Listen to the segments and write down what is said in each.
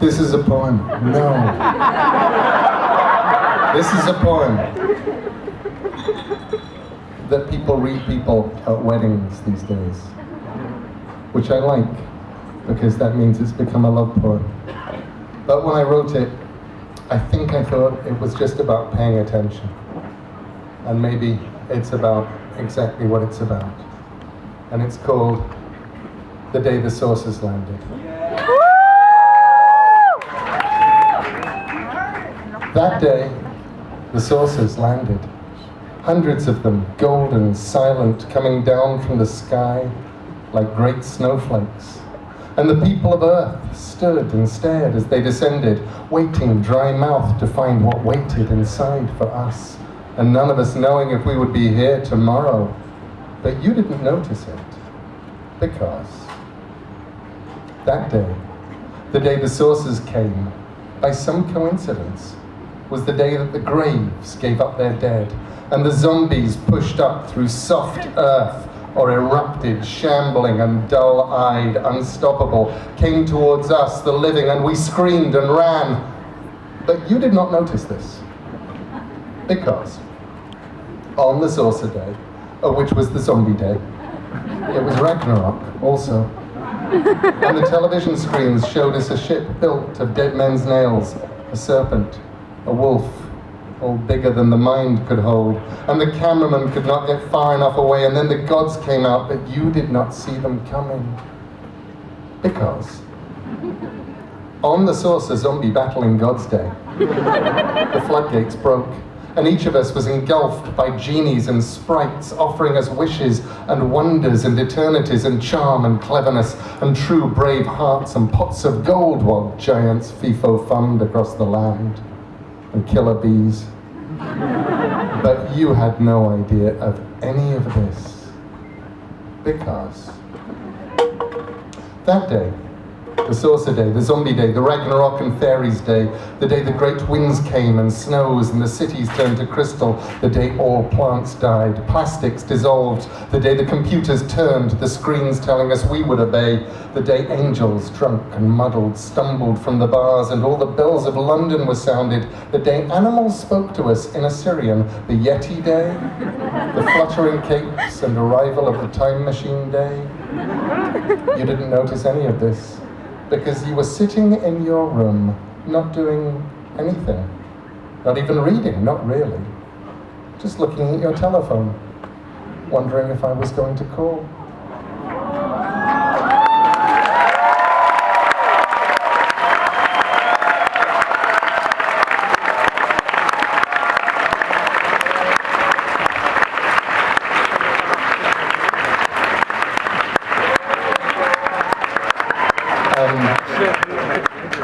This is a poem. No. This is a poem that people read people at weddings these days, which I like, because that means it's become a love poem. But when I wrote it, I think I thought it was just about paying attention. And maybe it's about exactly what it's about. And it's called The Day the Saucers Landed. That day, the saucers landed. Hundreds of them, golden, silent, coming down from the sky like great snowflakes. And the people of Earth stood and stared as they descended, waiting dry-mouthed to find what waited inside for us, and none of us knowing if we would be here tomorrow. But you didn't notice it, because that day, the day the saucers came, by some coincidence, was the day that the graves gave up their dead, and the zombies pushed up through soft earth, or erupted, shambling and dull-eyed, unstoppable, came towards us, the living, and we screamed and ran. But you did not notice this, because on the saucer day, which was the zombie day, it was Ragnarok also. And the television screens showed us a ship built of dead men's nails, a serpent, a wolf, all bigger than the mind could hold. And the cameraman could not get far enough away, and then the gods came out, but you did not see them coming. Because on the saucer zombie battling God's day, the floodgates broke, and each of us was engulfed by genies and sprites offering us wishes and wonders and eternities and charm and cleverness and true brave hearts and pots of gold, while giants FIFO-fummed across the land and killer bees. But you had no idea of any of this, because that day, the saucer day, the zombie day, the Ragnarok and fairies day, the day the great winds came and snows and the cities turned to crystal, the day all plants died, plastics dissolved, the day the computers turned, the screens telling us we would obey, the day angels, drunk and muddled, stumbled from the bars and all the bells of London were sounded, the day animals spoke to us in Assyrian, the Yeti day, the fluttering capes and arrival of the time machine day. You didn't notice any of this, because you were sitting in your room, not doing anything, not even reading, not really, just looking at your telephone, wondering if I was going to call.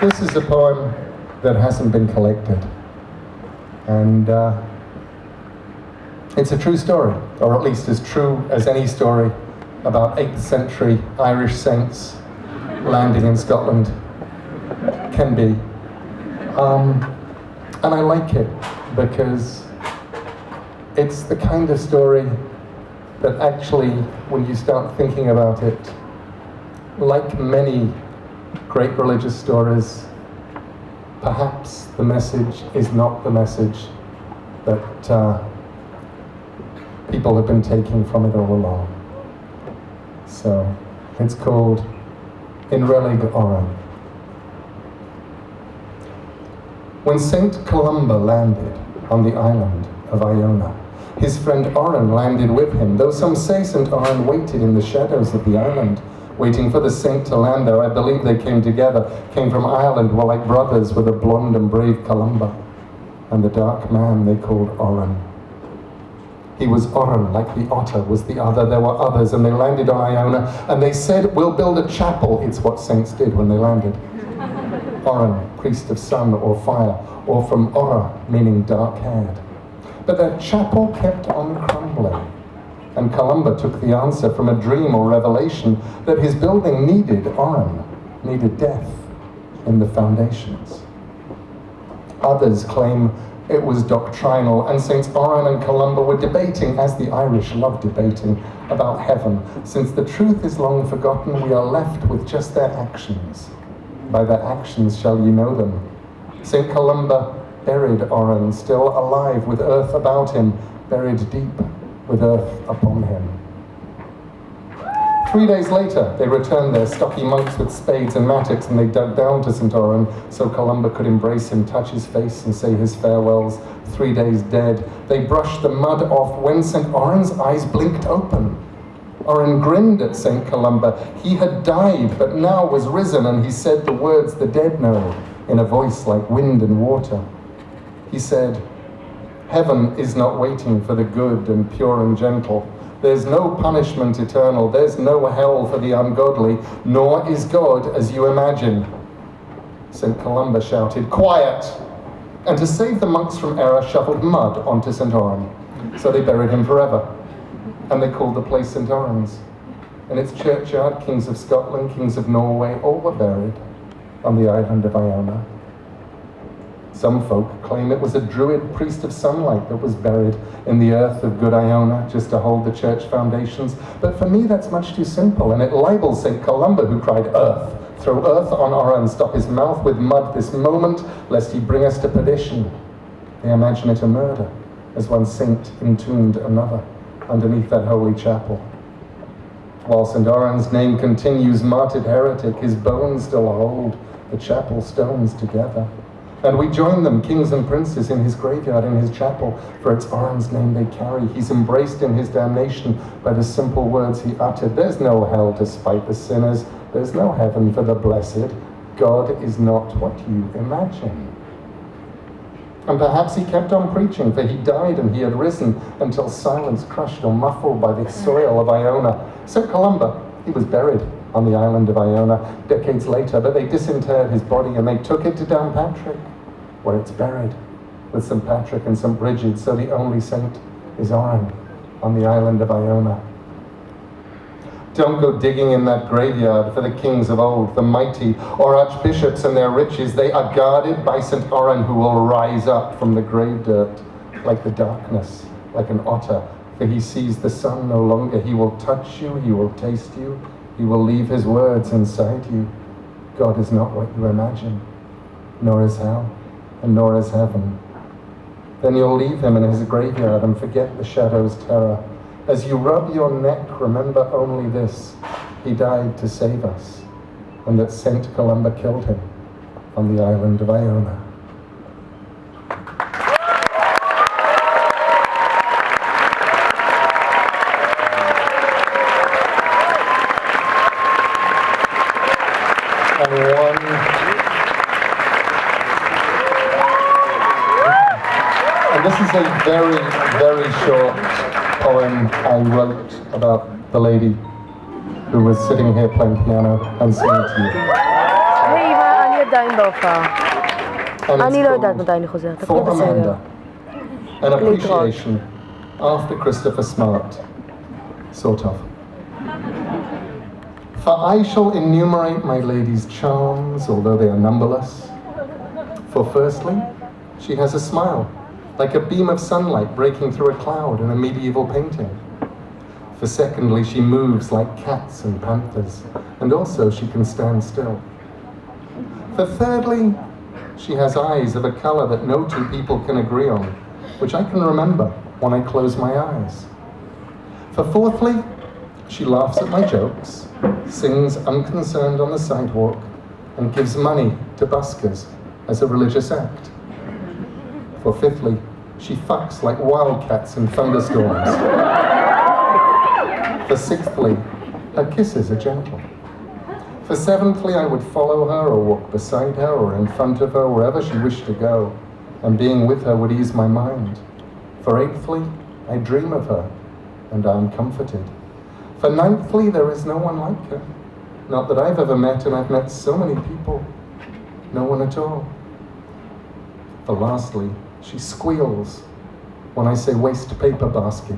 This is a poem that hasn't been collected, and it's a true story, or at least as true as any story about 8th century Irish saints landing in Scotland can be. And I like it because it's the kind of story that actually, when you start thinking about it, like many great religious stories, perhaps the message is not the message that people have been taking from it all along. So it's called In Relig Oran. When Saint Columba landed on the island of Iona, his friend Oran landed with him, though some say St. Oran waited in the shadows of the island, waiting for the saint to land there. I believe they came together, came from Ireland, were like brothers with a blonde and brave Columba, and the dark man they called Oran. He was Oran, like the otter was the other. There were others, and they landed on Iona, and they said, we'll build a chapel. It's what saints did when they landed. Oran, priest of sun or fire, or from Ora, meaning dark-haired. But that chapel kept on crumbling. And Columba took the answer from a dream or revelation that his building needed Oran, needed death in the foundations. Others claim it was doctrinal, and Saints Oran and Columba were debating, as the Irish love debating, about heaven. Since the truth is long forgotten, we are left with just their actions by their actions shall ye know them. St. Columba buried Oran, still alive with earth about him, buried deep with earth upon him. 3 days later, they returned there, stocky monks with spades and mattocks, and they dug down to St. Oran so Columba could embrace him, touch his face, and say his farewells. 3 days dead. They brushed the mud off when St. Oran's eyes blinked open. Oran grinned at St. Columba. He had died, but now was risen, and he said the words the dead know, in a voice like wind and water. He said, "Heaven is not waiting for the good and pure and gentle. There's no punishment eternal. There's no hell for the ungodly, nor is God as you imagine." St. Columba shouted, "Quiet!" And to save the monks from error, shoveled mud onto St. Oran. So they buried him forever. And they called the place St. Oran's. In its churchyard, kings of Scotland, kings of Norway, all were buried on the island of Iona. Some folk claim it was a druid priest of sunlight that was buried in the earth of good Iona just to hold the church foundations. But for me, that's much too simple, and it libels St. Columba, who cried, "Earth! Throw earth on Oran, stop his mouth with mud this moment, lest he bring us to perdition." They imagine it a murder, as one saint entombed another underneath that holy chapel. While St. Oran's name continues, martyred heretic, his bones still hold the chapel stones together. And we join them, kings and princes, in his graveyard, in his chapel, for it's Oran's name they carry. He's embraced in his damnation by the simple words he uttered. There's no hell to spite the sinners. There's no heaven for the blessed. God is not what you imagine. And perhaps he kept on preaching, for he died and he had risen until silence crushed or muffled by the soil of Iona. St. Columba, he was buried on the island of Iona decades later, but they disinterred his body and they took it to Downpatrick, where it's buried with St. Patrick and St. Bridget, so the only saint is Oran on the island of Iona. Don't go digging in that graveyard for the kings of old, the mighty, or archbishops and their riches. They are guarded by St. Oran, who will rise up from the grave dirt like the darkness, like an otter, for he sees the sun no longer. He will touch you, he will taste you, he will leave his words inside you. God is not what you imagine, nor is hell, and nor is heaven. Then you'll leave him in his graveyard and forget the shadow's terror. As you rub your neck, remember only this: he died to save us, and that St. Columba killed him on the island of Iona. And this is a very, very short poem I wrote about the lady who was sitting here playing piano and singing to you. אני עדיין בהופעה. אני לא יודעת מתי אני חוזרת, הכל For בסדר. Amanda, an appreciation after Christopher Smart, sort of. For I shall enumerate my lady's charms, although they are numberless. For firstly, she has a smile, like a beam of sunlight breaking through a cloud in a medieval painting. For secondly, she moves like cats and panthers, and also she can stand still. For thirdly, she has eyes of a color that no two people can agree on, which I can remember when I close my eyes. For fourthly, she laughs at my jokes, sings unconcerned on the sidewalk, and gives money to buskers as a religious act. For fifthly, she fucks like wildcats in thunderstorms. For sixthly, her kisses are gentle. For seventhly, I would follow her or walk beside her or in front of her wherever she wished to go, and being with her would ease my mind. For eighthly, I dream of her, and I am comforted. For ninthly, there is no one like her. Not that I've ever met, and I've met so many people. No one at all. For lastly, she squeals when I say waste paper basket.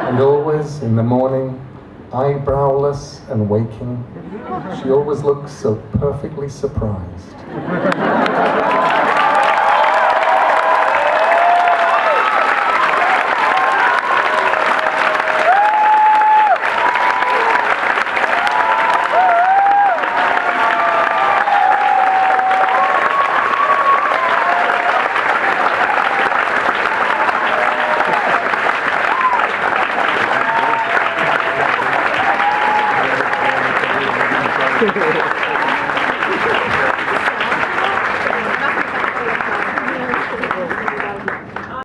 And always in the morning, eyebrowless and waking, she always looks so perfectly surprised. לא.